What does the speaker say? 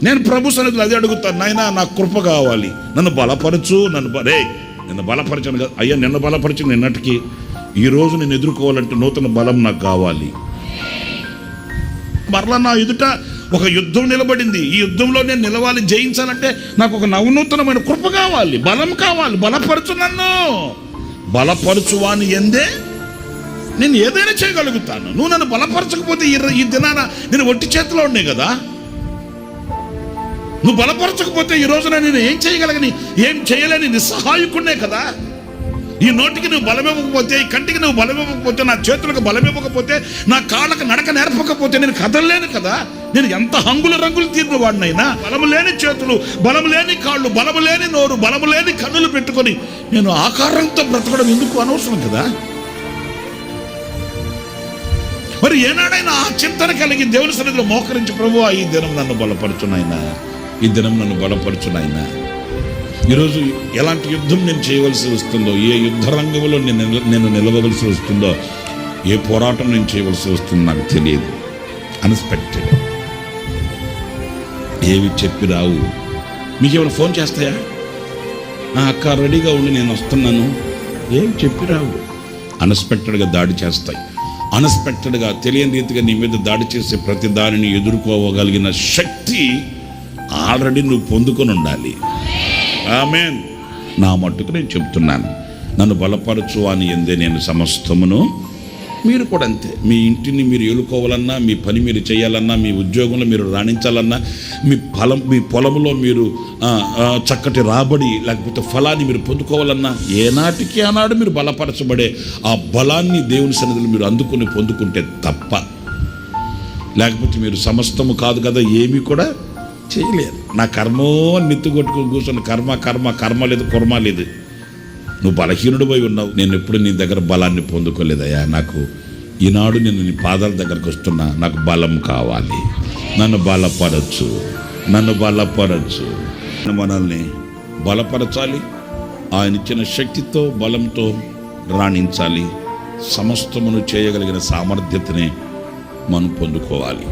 నేను ప్రభు సన్నిధిలో అదే అడుగుతాను, నాయనా నాకు కృప కావాలి, నన్ను బలపరచు, నిన్ను బలపరచను కదా అయ్యా, నిన్ను బలపరిచి నిన్నటికి ఈరోజు నేను ఎదుర్కోవాలంటే నూతన బలం నాకు కావాలి. మరలా నా ఎదుట ఒక యుద్ధం నిలబడింది, ఈ యుద్ధంలో నేను నిలవాలి, జయించాలంటే నాకు ఒక నవనూతనమైన కృప కావాలి, బలం కావాలి. బలపరచు, నన్ను బలపరచువాని ఎందే నేను ఏదైనా చేయగలుగుతాను. నువ్వు నన్ను బలపరచకపోతే ఈ దినాన నేను ఒట్టి చేతిలో ఉండే కదా. నువ్వు బలపరచకపోతే ఈ రోజున నేను ఏం చేయగలగని, ఏం చేయలేని నిస్సహాయకుడినే కదా. ఈ నోటికి నువ్వు బలమివ్వకపోతే, ఈ కంటికి నువ్వు బలమివ్వకపోతే, నా చేతులకు బలమివ్వకపోతే, నా కాళ్ళకు నడక నేర్పకపోతే నేను కదలలేను కదా. నేను ఎంత హంగుల రంగులు తీరిన వాడినైనా బలము లేని చేతులు, బలము లేని కాళ్ళు, బలము లేని నోరు, బలము లేని కన్నులు పెట్టుకొని నేను ఆకారంతో బ్రతకడం ఎందుకు అనవసరం కదా. మరి ఏనాడైనా ఆ చింతన కలిగి దేవుని సన్నిధిలో మోకరించి, ప్రభువా ఈ దినం నన్ను బలపరచునైనా, ఈ దినం నన్ను బలపరచునైనా. ఈరోజు ఎలాంటి యుద్ధం నేను చేయవలసి వస్తుందో, ఏ యుద్ధ రంగంలో నేను నిలవవలసి వస్తుందో, ఏ పోరాటం నేను చేయవలసి వస్తుందో నాకు తెలియదు. అన్ఎక్స్పెక్టెడ్, ఏవి చెప్పి రావు. మీకు ఏమైనా ఫోన్ చేస్తాయా, అక్క రెడీగా ఉండి నేను వస్తున్నాను, ఏం చెప్పి రావు. అన్ఎక్స్పెక్టెడ్గా దాడి చేస్తాయి. అన్ఎక్స్పెక్టెడ్గా తెలియని రీతిగా నీ మీద దాడి చేసే ప్రతి దానిని ఎదుర్కోగలిగిన శక్తి ఆల్రెడీ నువ్వు పొందుకొని ఉండాలి. ఆమేన్. నా మట్టుకు నేను చెప్తున్నాను, నన్ను బలపరచు అని ఎందే నేను సమస్తమును. మీరు కూడా అంతే. మీ ఇంటిని మీరు ఏలుకోవాలన్నా, మీ పని మీరు చేయాలన్నా, మీ ఉద్యోగంలో మీరు రాణించాలన్నా, మీ పొలంలో మీరు చక్కటి రాబడి లేకపోతే ఫలాన్ని మీరు పొందుకోవాలన్నా, ఏనాటికి ఆనాడు మీరు బలపరచబడే ఆ బలాన్ని దేవుని సన్నిధిలో మీరు పొందుకుంటే తప్ప, లేకపోతే మీరు సమస్తము కాదు కదా, ఏమీ కూడా చేయలేరు. నా కర్మో నెత్తి కొట్టుకుని కూర్చొని కర్మ లేదు, కుర్మ లేదు. నువ్వు బలహీనుడు పోయి ఉన్నావు. నేను ఎప్పుడు నీ దగ్గర బలాన్ని పొందుకోలేదయ్యా. నాకు ఈనాడు నేను నీ పాదాల దగ్గరకు వస్తున్నా, నాకు బలం కావాలి, నన్ను బలపరచు. మనల్ని బలపరచాలి, ఆయన ఇచ్చిన శక్తితో బలంతో రాణించాలి. సమస్తమును చేయగలిగిన సామర్థ్యతనే మనం పొందుకోవాలి.